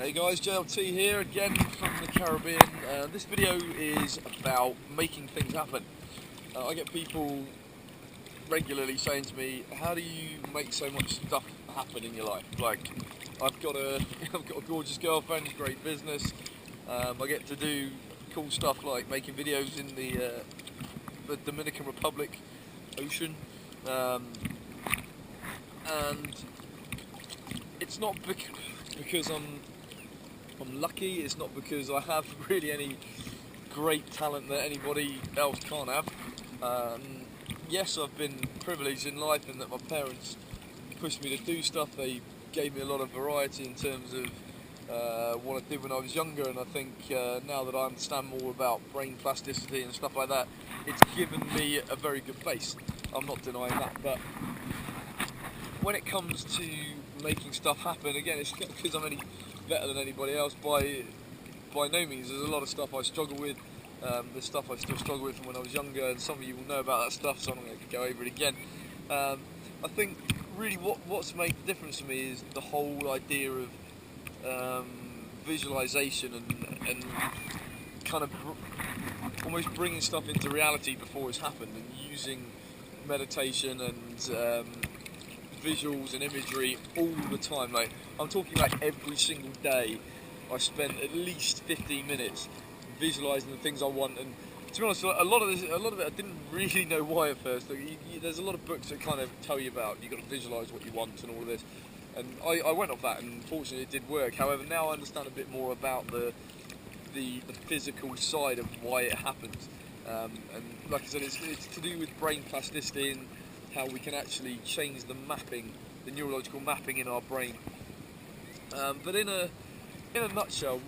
Hey guys, JLT here again from the Caribbean. This video is about making things happen. I get people regularly saying to me, how do you make so much stuff happen in your life? Like, I've got a gorgeous girlfriend, great business. I get to do cool stuff like making videos in the Dominican Republic Ocean. And it's not because I'm lucky, it's not because I have really any great talent that anybody else can't have. Yes, I've been privileged in life in that my parents pushed me to do stuff. They gave me a lot of variety in terms of what I did when I was younger, and I think now that I understand more about brain plasticity and stuff like that, it's given me a very good base. I'm not denying that, but when it comes to making stuff happen, again, it's not because I'm any better than anybody else by no means. There's a lot of stuff I struggle with. There's stuff I still struggle with from when I was younger, and some of you will know about that stuff, so I'm not going to go over it again. I think really what's made the difference to me is the whole idea of visualization and kind of almost bringing stuff into reality before it's happened, and using meditation and visuals and imagery all the time. Like, I'm talking like every single day I spent at least 15 minutes visualizing the things I want. And to be honest, a lot of it I didn't really know why at first. Like, there's a lot of books that kind of tell you about you've got to visualize what you want and all of this, and I went off that, and fortunately it did work. However, now I understand a bit more about the physical side of why it happens, and like I said, it's to do with brain plasticity and how we can actually change the mapping, the neurological mapping in our brain. But in a nutshell,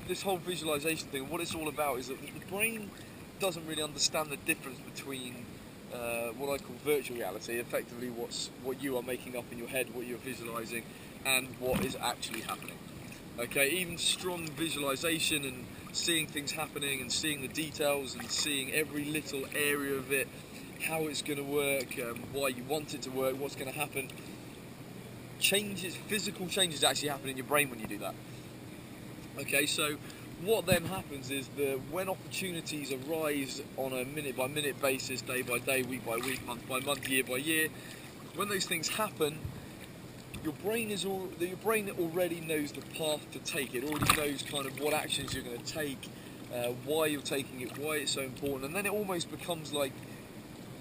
this whole visualization thing, what it's all about is that the brain doesn't really understand the difference between what I call virtual reality, effectively what you are making up in your head, what you're visualizing, and what is actually happening. Okay, even strong visualization and seeing things happening and seeing the details and seeing every little area of it, how it's going to work, why you want it to work, what's going to happen. Physical changes actually happen in your brain when you do that. Okay, so what then happens is that when opportunities arise on a minute by minute basis, day by day, week by week, month by month, year by year, when those things happen, your brain already knows the path to take. It already knows kind of what actions you're going to take, why you're taking it, why it's so important, and then it almost becomes like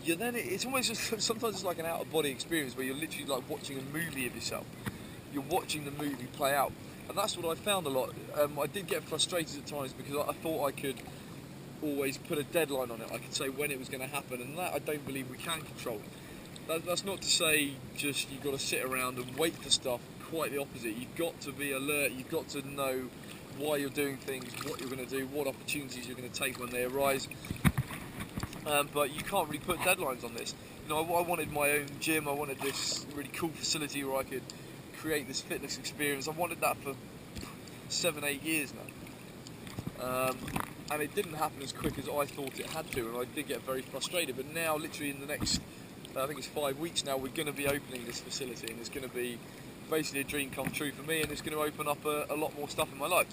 it's almost just, sometimes it's like an out-of-body experience where you're literally like watching a movie of yourself. You're watching the movie play out, and that's what I found a lot. I did get frustrated at times because I thought I could always put a deadline on it. I could say when it was going to happen, and that I don't believe we can control. That's not to say just you've got to sit around and wait for stuff. Quite the opposite. You've got to be alert. You've got to know why you're doing things, what you're going to do, what opportunities you're going to take when they arise. But you can't really put deadlines on this. You know, I wanted my own gym. I wanted this really cool facility where I could create this fitness experience. I wanted that for 7-8 years now, and it didn't happen as quick as I thought it had to, and I did get very frustrated. But now, literally in the next, I think it's 5 weeks now, we're going to be opening this facility, and it's going to be basically a dream come true for me, and it's going to open up a lot more stuff in my life.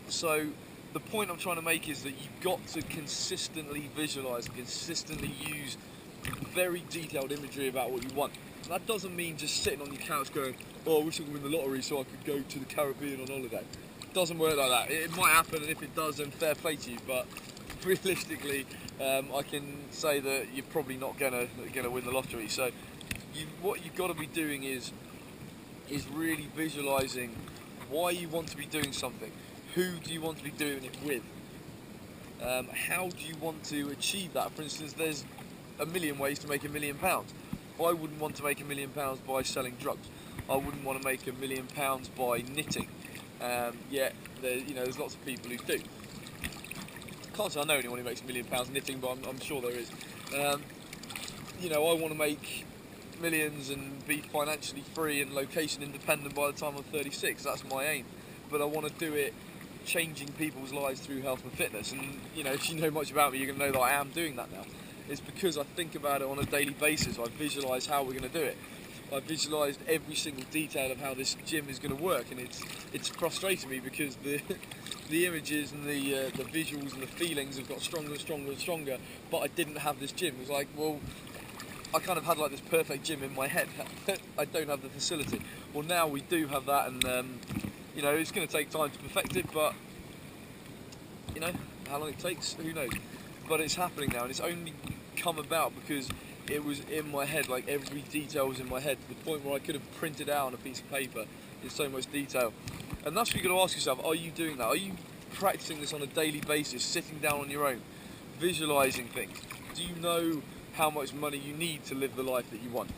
So the point I'm trying to make is that you've got to consistently visualize and consistently use very detailed imagery about what you want. And that doesn't mean just sitting on your couch going, oh, I wish I could win the lottery so I could go to the Caribbean on holiday. It doesn't work like that. It might happen, and if it does, then fair play to you, but realistically, I can say that you're probably not gonna win the lottery. So what you've got to be doing is really visualizing why you want to be doing something. Who do you want to be doing it with? How do you want to achieve that? For instance, there's a million ways to make £1 million. I wouldn't want to make £1 million by selling drugs. I wouldn't want to make £1 million by knitting. Yet, there's lots of people who do. Can't say I know anyone who makes £1 million knitting, but I'm sure there is. I want to make millions and be financially free and location independent by the time I'm 36. That's my aim. But I want to do it changing people's lives through health and fitness. And if you know much about me, you're going to know that I am doing that now. It's because I think about it on a daily basis. I visualise how we're going to do it. I've visualised every single detail of how this gym is going to work, and it's frustrating me because the images and the visuals and the feelings have got stronger and stronger and stronger, but I didn't have this gym. It was like, well, I kind of had like this perfect gym in my head. I don't have the facility. Well, now we do have that, and you know, it's going to take time to perfect it, but you know, how long it takes, who knows? But it's happening now, and it's only come about because it was in my head. Like, every detail was in my head, to the point where I could have printed out on a piece of paper in so much detail. And that's what you've got to ask yourself: are you doing that? Are you practicing this on a daily basis, sitting down on your own, visualising things? Do you know how much money you need to live the life that you want?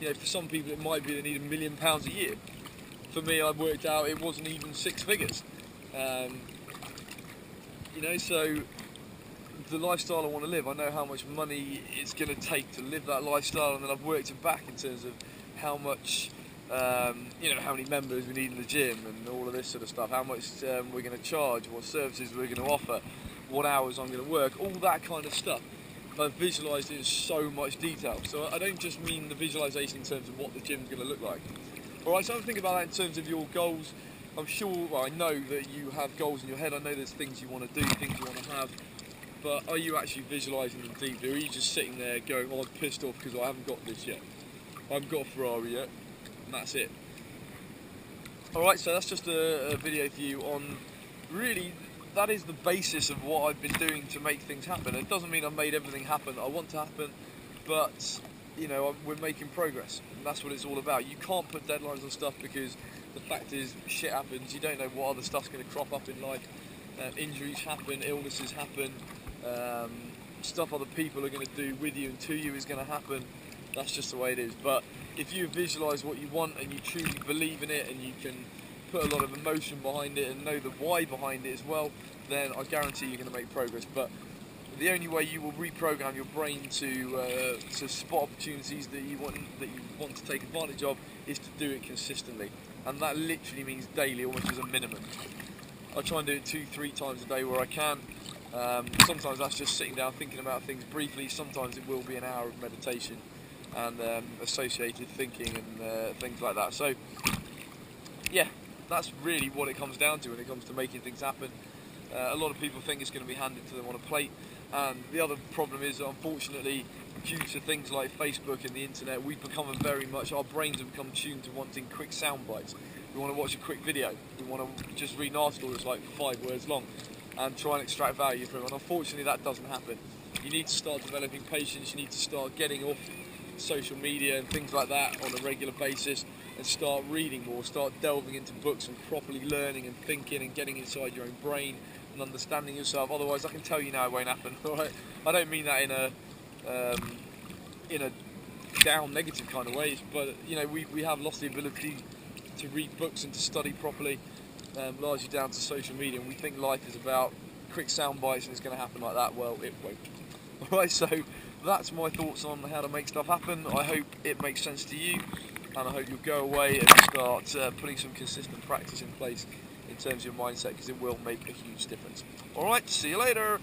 You know, for some people it might be they need £1 million a year. For me, I worked out it wasn't even 6 figures. You know, so the lifestyle I want to live, I know how much money it's going to take to live that lifestyle, and then I've worked it back in terms of how much, you know, how many members we need in the gym and all of this sort of stuff, how much we're going to charge, what services we're going to offer, what hours I'm going to work, all that kind of stuff. I've visualised it in so much detail. So I don't just mean the visualisation in terms of what the gym's going to look like. Alright, so I'm thinking about that in terms of your goals. I'm sure, well, I know that you have goals in your head. I know there's things you want to do, things you want to have. But are you actually visualising them deeply? Or are you just sitting there going, oh, I'm pissed off because I haven't got this yet. I haven't got a Ferrari yet. And that's it. Alright, so that's just a video for you on, really, that is the basis of what I've been doing to make things happen. It doesn't mean I've made everything happen that I want to happen, but you know, we're making progress, and that's what it's all about. You can't put deadlines on stuff because the fact is, shit happens. You don't know what other stuff's going to crop up in life. Injuries happen, illnesses happen, stuff other people are going to do with you and to you is going to happen. That's just the way it is. But if you visualise what you want and you truly believe in it, and you can put a lot of emotion behind it and know the why behind it as well, then I guarantee you're going to make progress. But the only way you will reprogram your brain to spot opportunities that you want to take advantage of is to do it consistently, and that literally means daily, almost as a minimum. I try and do it 2-3 times a day where I can. Sometimes that's just sitting down thinking about things briefly. Sometimes it will be an hour of meditation and associated thinking and things like that. So yeah, that's really what it comes down to when it comes to making things happen. A lot of people think it's going to be handed to them on a plate, and the other problem is that, unfortunately, due to things like Facebook and the internet, we've become our brains have become tuned to wanting quick sound bites. We want to watch a quick video, we want to just read an article that's like 5 words long and try and extract value from it, and unfortunately that doesn't happen. You need to start developing patience, you need to start getting off social media and things like that on a regular basis, and start reading more, start delving into books and properly learning and thinking and getting inside your own brain and understanding yourself. Otherwise, I can tell you now, it won't happen. Right? I don't mean that in a down, negative kind of way, but you know, we have lost the ability to read books and to study properly, largely down to social media, and we think life is about quick sound bites and it's going to happen like that. Well, it won't. Alright, so that's my thoughts on how to make stuff happen. I hope it makes sense to you, and I hope you'll go away and start putting some consistent practice in place in terms of your mindset, because it will make a huge difference. Alright, see you later.